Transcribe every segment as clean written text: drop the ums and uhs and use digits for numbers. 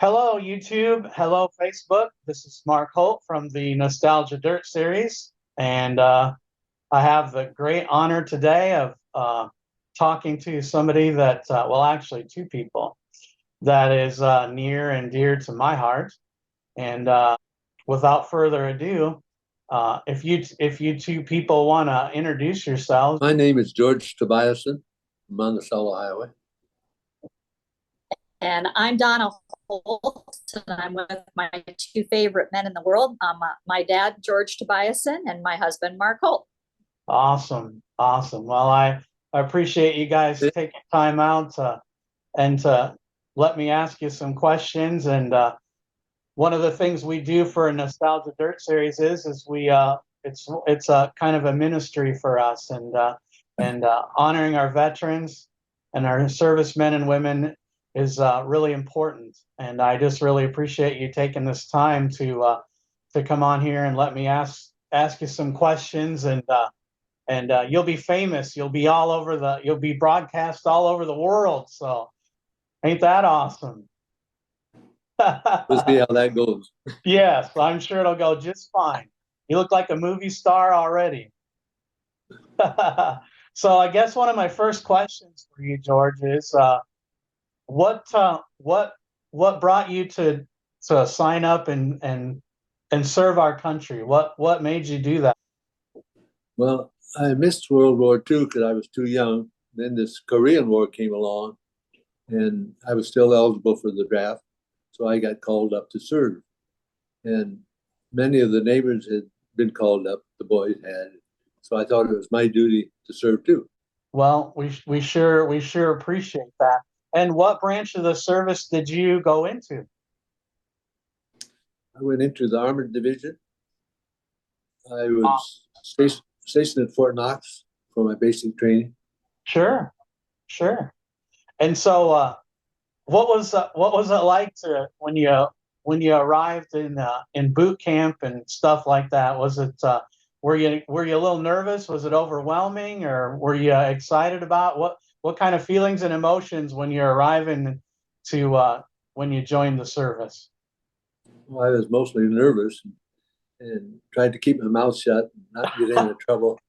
Hello, YouTube. Hello, Facebook. This is Mark Holt from the Nostalgia Dirt series. And I have the great honor today of talking to somebody that, well, actually, two people that is near and dear to my heart. And without further ado, if you two people want to introduce yourselves. My name is George Tobiason from Monticello Highway. And I'm Donna Holt, and I'm with my two favorite men in the world, my dad, George Tobiason, and my husband, Mark Holt. Awesome. Awesome. Well, I appreciate you guys taking time out to let me ask you some questions. And one of the things we do for a Nostalgia Dirt series is we it's a kind of a ministry for us, and honoring our veterans and our servicemen and women is really important. And I just really appreciate you taking this time to come on here and let me ask you some questions. And you'll be famous. You'll be broadcast all over the world. So ain't that awesome? We'll see how that goes. Yes, I'm sure it'll go just fine. You look like a movie star already. So I guess one of my first questions for you, George, is what brought you to sign up and serve our country? What made you do that? Well, I missed World War II because I was too young. Then this Korean War came along, and I was still eligible for the draft, so I got called up to serve. And many of the neighbors had been called up, the boys had. So I thought it was my duty to serve too. Well, we sure appreciate that. And what branch of the service did you go into? I went into the Armored Division. I was stationed at Fort Knox for my basic training. Sure. And so, what was it like when you arrived in boot camp and stuff like that? Was it were you a little nervous? Was it overwhelming, or were you excited about what kind of feelings and emotions when you're arriving to when you joined the service? Well, I was mostly nervous and tried to keep my mouth shut and not get into trouble.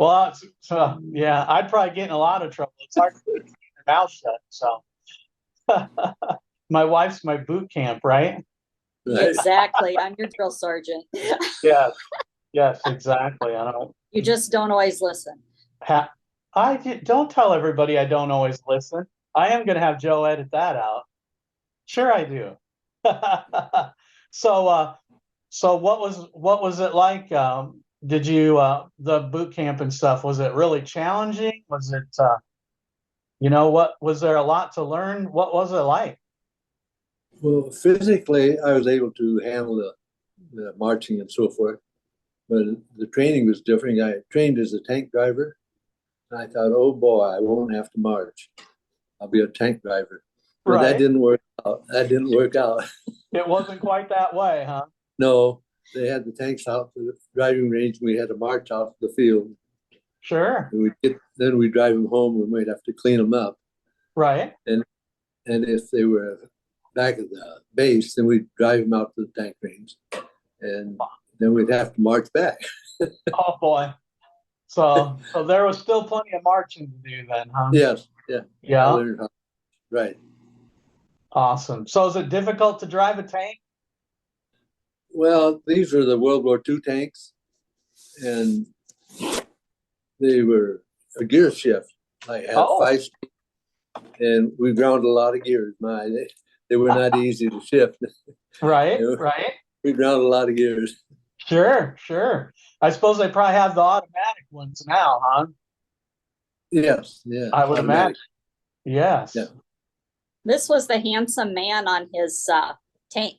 Well, yeah, I'd probably get in a lot of trouble. It's hard to keep your mouth shut. So, my wife's my boot camp, right? Right. Exactly. I'm your drill sergeant. Yes, exactly. I don't. You just don't always listen. Don't tell everybody I don't always listen. I am going to have Joe edit that out. Sure, I do. So what was it like? Did you the boot camp and stuff? Was it really challenging? Was it what was there a lot to learn? What was it like? Well, physically, I was able to handle the marching and so forth, but the training was different. I trained as a tank driver, and I thought, oh boy, I won't have to march. I'll be a tank driver. But Right. That didn't work out. It wasn't quite that way, huh? No, they had the tanks out to the driving range, and we had to march out to the field. Sure. And then we'd drive them home, and we'd have to clean them up. Right. And if they were back at the base, then we'd drive them out to the tank range, and then we'd have to march back. Oh boy. So there was still plenty of marching to do then, huh? Yes. Yeah. Yeah. Right. Awesome. So is it difficult to drive a tank? Well, these were the World War II tanks, and they were a gear shift. I had 5 speed, and we ground a lot of gears. They were not easy to shift. Right, right. We ground a lot of gears. Sure. I suppose they probably have the automatic ones now, huh? Yes, yeah. I would imagine. Yes. Yeah. This was the handsome man on his tank.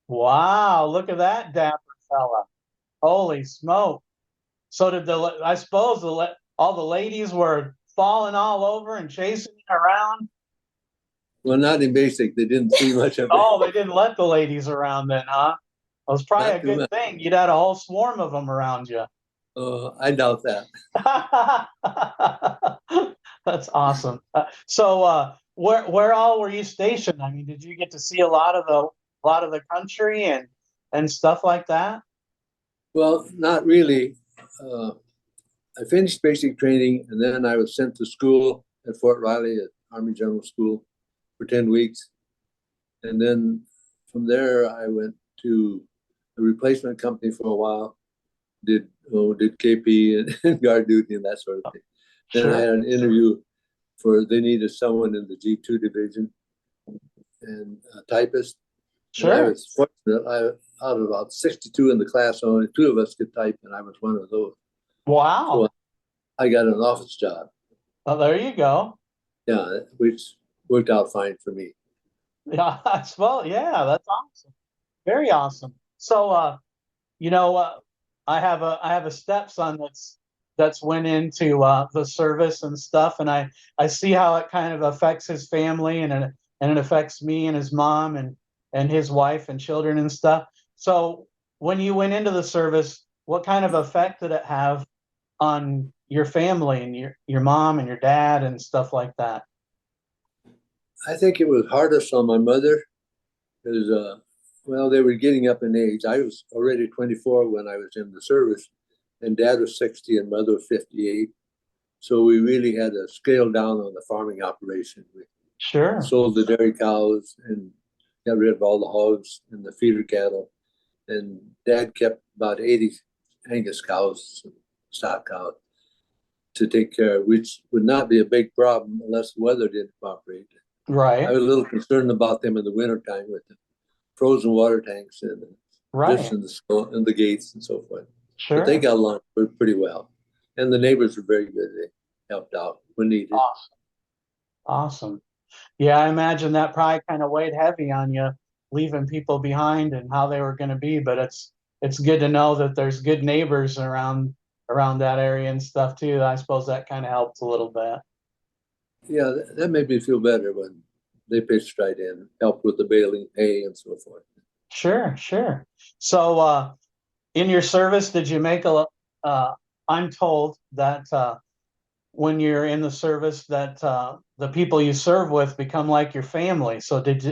Wow, look at that dapper fella. Holy smoke. So I suppose all the ladies were falling all over and chasing around? Well, not in basic. They didn't see much of it. Oh, they didn't let the ladies around then, huh? It was probably a good thing. You'd had a whole swarm of them around you. I doubt that. That's awesome. So where all were you stationed? I mean, did you get to see a lot of the country and stuff like that? Well, not really. Uh, I finished basic training and then I was sent to school at Fort Riley at Army General School for 10 weeks. And then from there, I went to a replacement company for a while, did KP and guard duty and that sort of thing. Then I Sure, had an interview they needed someone in the G2 division and a typist. And I sure. was fortunate. Out of about 62 in the class, only two of us could type, and I was one of those. Wow. So I got an office job. Well, there you go. Yeah, which worked out fine for me. Yeah, well, yeah, that's awesome. Very awesome. So, you know, I have a stepson that's went into the service and stuff, and I see how it kind of affects his family, and it affects me and his mom and his wife and children and stuff. So, when you went into the service, what kind of effect did it have on your family and your mom and your dad and stuff like that? I think it was hardest on my mother because, well, they were getting up in age. I was already 24 when I was in the service, and Dad was 60 and Mother was 58. So we really had to scale down on the farming operation. We Sure, sold the dairy cows and got rid of all the hogs and the feeder cattle. And Dad kept about 80 Angus cows, stock cows, to take care of, which would not be a big problem unless the weather didn't cooperate. I right, was a little concerned about them in the wintertime with the frozen water tanks and the drifts right, in the snow and the gates and so forth. But they sure. got along pretty well. And the neighbors were very good. They helped out when needed. Awesome, awesome. Yeah, I imagine that probably kind of weighed heavy on you, leaving people behind and how they were going to be. But it's good to know that there's good neighbors around that area and stuff too. I suppose that kind of helped a little bit. Yeah, that made me feel better when they pitched right in, helped with the baling hay and so forth. Sure, sure. So, in your service, did you make a? I'm told that when you're in the service, that the people you serve with become like your family. So, did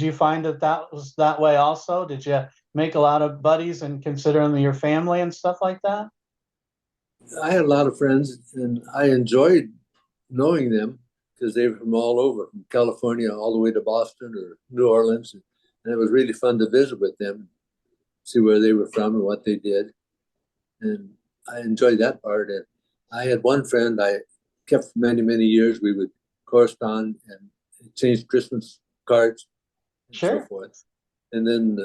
you find that was that way also? Did you make a lot of buddies and consider them your family and stuff like that? I had a lot of friends and I enjoyed knowing them because they were from all over, from California all the way to Boston or New Orleans. And it was really fun to visit with them, see where they were from and what they did. And I enjoyed that part. And I had one friend I kept for many, many years. We would correspond and exchange Christmas cards and so Sure. forth. And then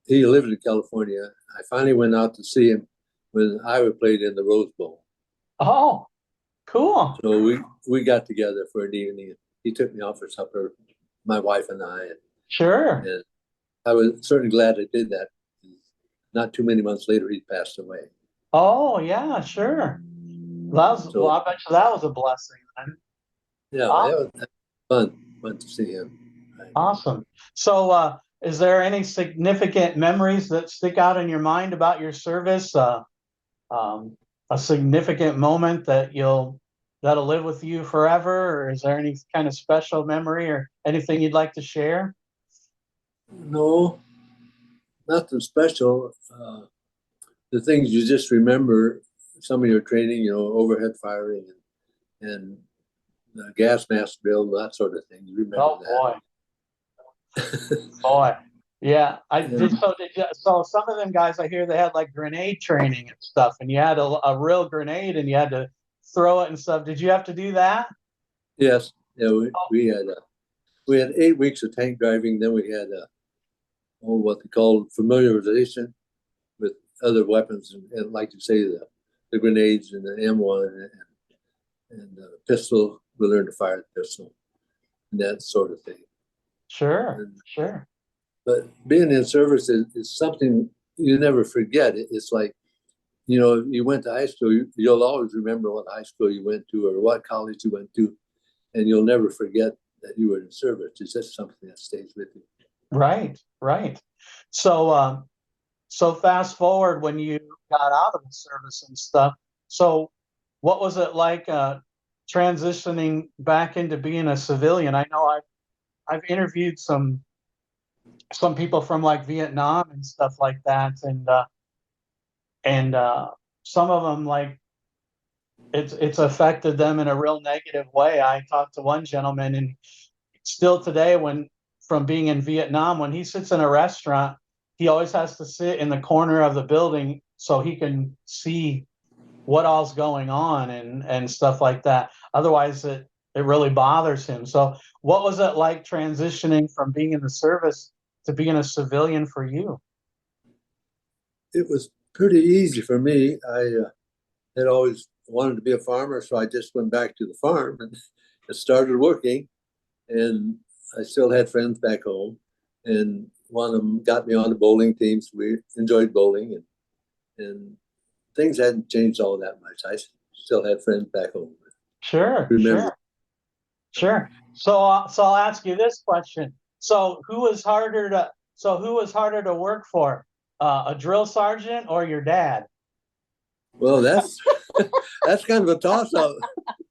he lived in California. I finally went out to see him when Iowa played in the Rose Bowl. Oh, cool. So we got together for an evening. He took me out for supper, my wife and I, Sure. and I was certainly glad I did that. Not too many months later, he passed away. Oh, yeah, sure. Well, So I bet you that was a blessing then. yeah, Awesome. that was fun to see him. Awesome. So, is there any significant memories that stick out in your mind about your service? Um, a significant moment that'll live with you forever, or is there any kind of special memory or anything you'd like to share? No, nothing special. The things you just remember, some of your training, overhead firing and the gas mask drill, that sort of thing. You remember Oh boy, that. boy. Yeah, I did. And So did you, so some of them guys I hear they had like grenade training and stuff, and you had a real grenade and you had to throw it and stuff. Did you have to do that? yes, yeah, Oh, we had 8 weeks of tank driving. Then we had what they called familiarization with other weapons, and like you say, the grenades and the M1 and the pistol. We learned to fire the pistol and that sort of thing. sure, And, sure. but being in service is something you never forget. It's like, you went to high school, you'll always remember what high school you went to or what college you went to, and you'll never forget that you were in service. It's just something that stays with you. Right, right. So, so fast forward when you got out of the service and stuff. So, what was it like transitioning back into being a civilian. I know I've interviewed some people from like Vietnam and stuff like that, and some of them, like, it's affected them in a real negative way. I talked to one gentleman, and still today, when from being in Vietnam, when he sits in a restaurant, he always has to sit in the corner of the building so he can see what all's going on and stuff like that. Otherwise, it really bothers him. So what was it like transitioning from being in the service to being a civilian for you? It was pretty easy for me. I had always wanted to be a farmer, so I just went back to the farm and started working. And I still had friends back home, and one of them got me on the bowling teams. We enjoyed bowling, and things hadn't changed all that much. I still had friends back home. Sure, Remember, sure. So I'll ask you this question. So who was harder to work for, a drill sergeant or your dad? well, that's that's kind of a toss-up.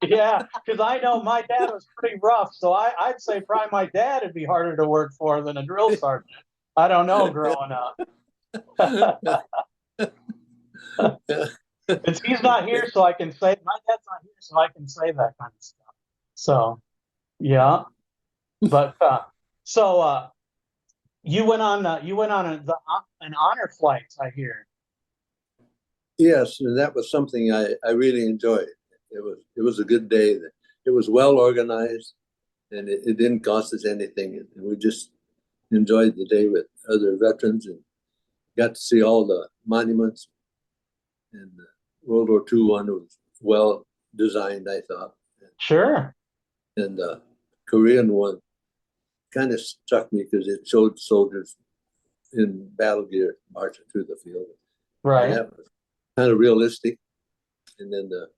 Yeah, because I know my dad was pretty rough, so I'd say probably my dad would be harder to work for than a drill sergeant. I don't know, growing up. He's not here, so I can say my dad's not here, so I can say that kind of stuff. So yeah, but you went on an honor flight, I hear. Yes, and that was something I really enjoyed. It was a good day. It was well organized, and it didn't cost us anything. And we just enjoyed the day with other veterans and got to see all the monuments. And the World War II one was well designed, I thought. Sure. And the Korean one kind of struck me because it showed soldiers in battle gear marching through the field. Right. And that was kind of realistic. And then the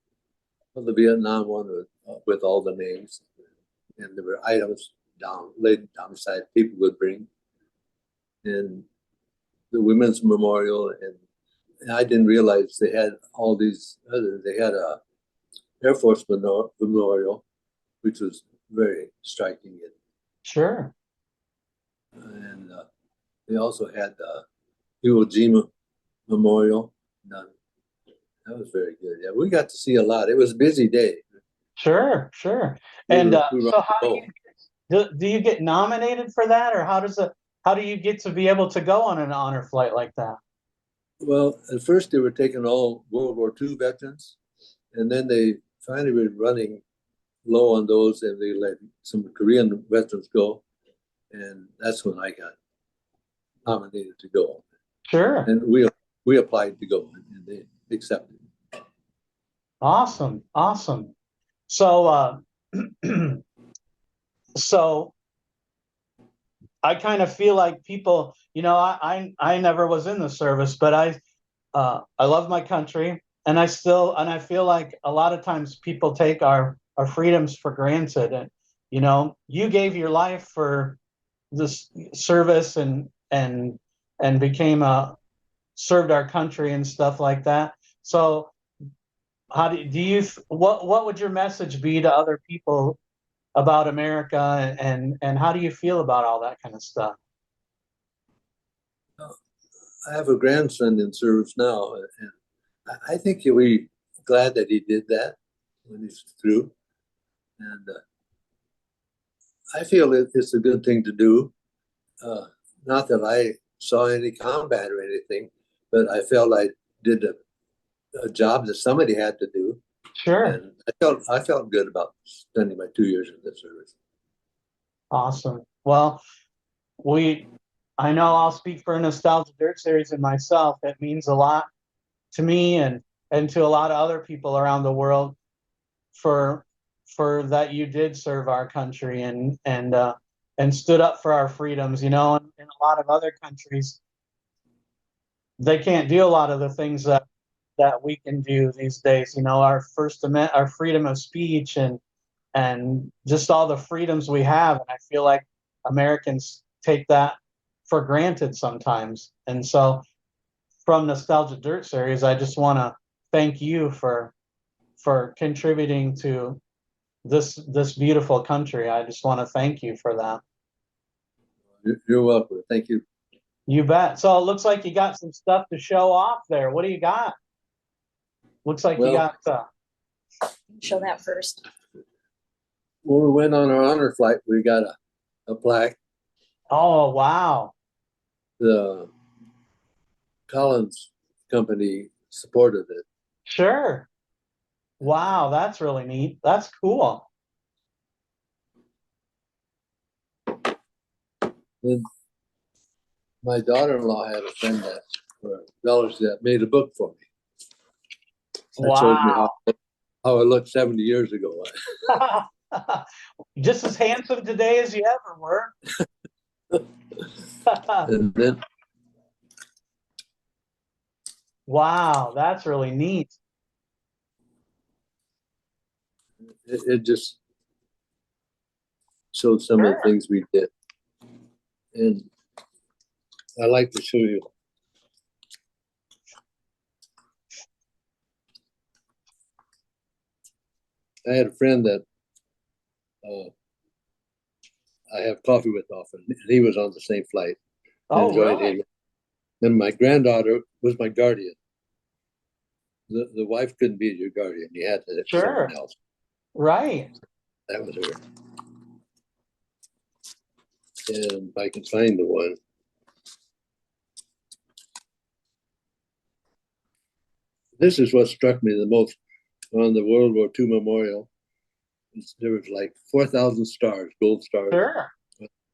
Vietnam one with all the names, and there were items laid down beside people would bring, and the women's memorial, and I didn't realize they had all these other. They had a Air Force memorial, which was very striking. Sure. And they also had the Iwo Jima memorial done. That was very good. Yeah, we got to see a lot. It was a busy day. Sure. And we were so do you get nominated for that, or how do you get to be able to go on an honor flight like that? Well, at first they were taking all World War II veterans, and then they finally were running low on those, and they let some Korean veterans go, and that's when I got nominated to go. Sure. And we applied to go, and they accepted. Awesome. So so I kind of feel like people, I never was in the service, but I love my country, and I feel like a lot of times people take our freedoms for granted. And you gave your life for this service and became served our country and stuff like that. So how do you what would your message be to other people about America, and how do you feel about all that kind of stuff? I have a grandson in service now, and I think he'll be glad that he did that when he's through. And I feel it's a good thing to do. Not that I saw any combat or anything, but I felt I did a job that somebody had to do. Sure. And I felt good about spending my 2 years in the service. Awesome. Well, I know I'll speak for Nostalgia Dirt Series and myself. It means a lot to me and to a lot of other people around the world for that you did serve our country and stood up for our freedoms. In a lot of other countries, they can't do a lot of the things that we can do these days. Our First Amendment, our freedom of speech, and just all the freedoms we have. And I feel like Americans take that for granted sometimes. And so from Nostalgia Dirt Series, I just want to thank you for contributing to this beautiful country. I just want to thank you for that. You're welcome. Thank you. You bet. So it looks like you got some stuff to show off there. What do you got? Looks like you Well, got Show that first. when we went on our honor flight, we got a plaque. oh wow. The Collins company supported it. Sure. Wow, that's really neat. That's cool. Then my daughter-in-law had a friend that, or relative that made a book for me. That showed me Wow. how I looked 70 years ago. Just as handsome today as you ever were. And then Wow, that's really neat. it just showed some of the Sure. things we did. And I like to show you. I had a friend that I have coffee with often, and he was on the same flight. I Oh, enjoyed really? him. And my granddaughter was my guardian. The wife couldn't be your guardian. You had to have Sure. someone else. Right. That was her. And if I can find the one. This is what struck me the most on the World War II memorial. There was like 4,000 stars, gold stars. Sure.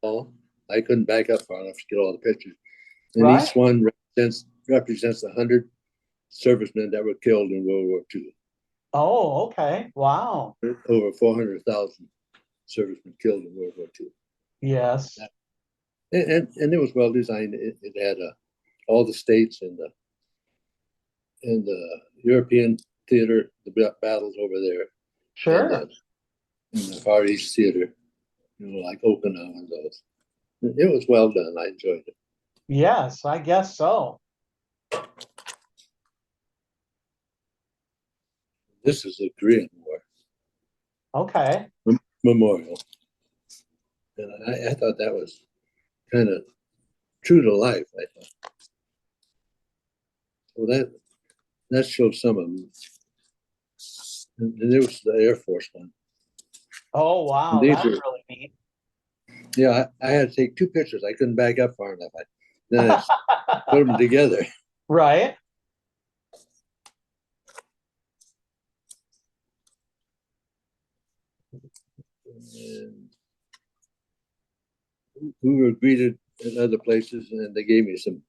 All. I couldn't back up far enough to get all the pictures. And Right. each one represents 100 servicemen that were killed in World War II. Oh, okay. Wow. Over 400,000 servicemen killed in World War II. Yes. And it was well designed. It had all the states and the European theater, the battles over there, Sure. and the Far East theater, like Okinawa and those. It was well done. I enjoyed it. Yes, I guess so. This is the Korean War Okay. memorial, and I thought that was kind of true to life. I thought. Well, that shows some of them. And there was the Air Force one. Oh, wow. These That's are- really neat. Yeah, I had to take two pictures. I couldn't back up far enough. Then I put them together. Right. And we were greeted in other places, and they gave me some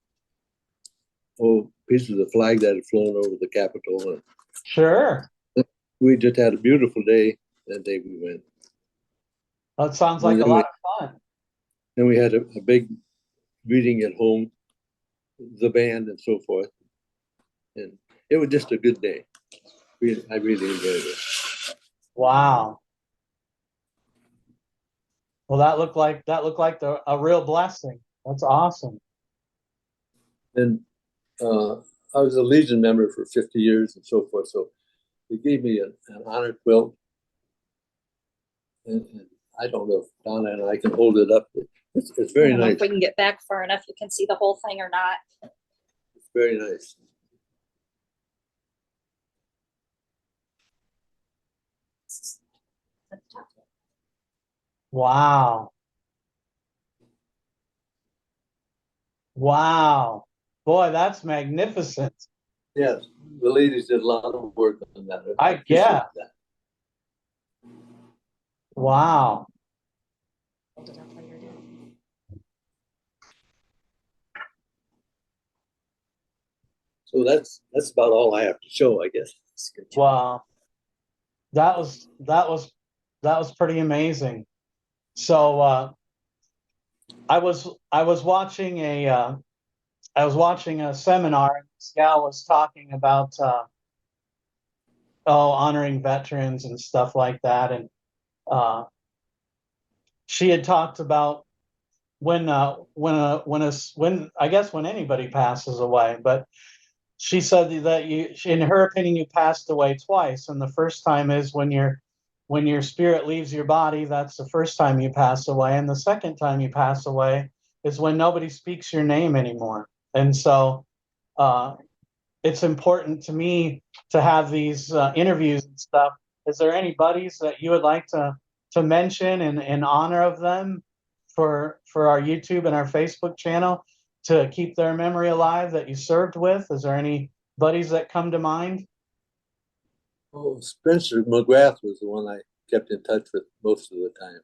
pieces of the flag that had flown over the Capitol. And Sure. we just had a beautiful day that day we went. That sounds like And a then lot of fun. Then we had a big greeting at home, the band and so forth. And it was just a good day. I really enjoyed it. Wow. Well, that looked like a real blessing. That's awesome. And I was a Legion member for 50 years and so forth. So they gave me an honor quilt. And I don't know if Donna and I can hold it up. It's very I don't know nice. if we can get back far enough, you can see the whole thing or not. It's very nice. Wow. Wow. Boy, that's magnificent. Yes, the ladies did a lot of work on that. I appreciate guess. that. Wow. So that's about all I have to show, I guess. Wow. That was pretty amazing. So I was watching a seminar, and this gal was talking about honoring veterans and stuff like that. And she had talked about when I guess when anybody passes away, but she said that in her opinion, you passed away twice. And the first time is when you're when your spirit leaves your body, that's the first time you pass away. And the second time you pass away is when nobody speaks your name anymore. And so it's important to me to have these interviews and stuff. Is there any buddies that you would like to mention in honor of them for our YouTube and our Facebook channel to keep their memory alive that you served with? Is there any buddies that come to mind? Oh, Spencer McGrath was the one I kept in touch with most of the time.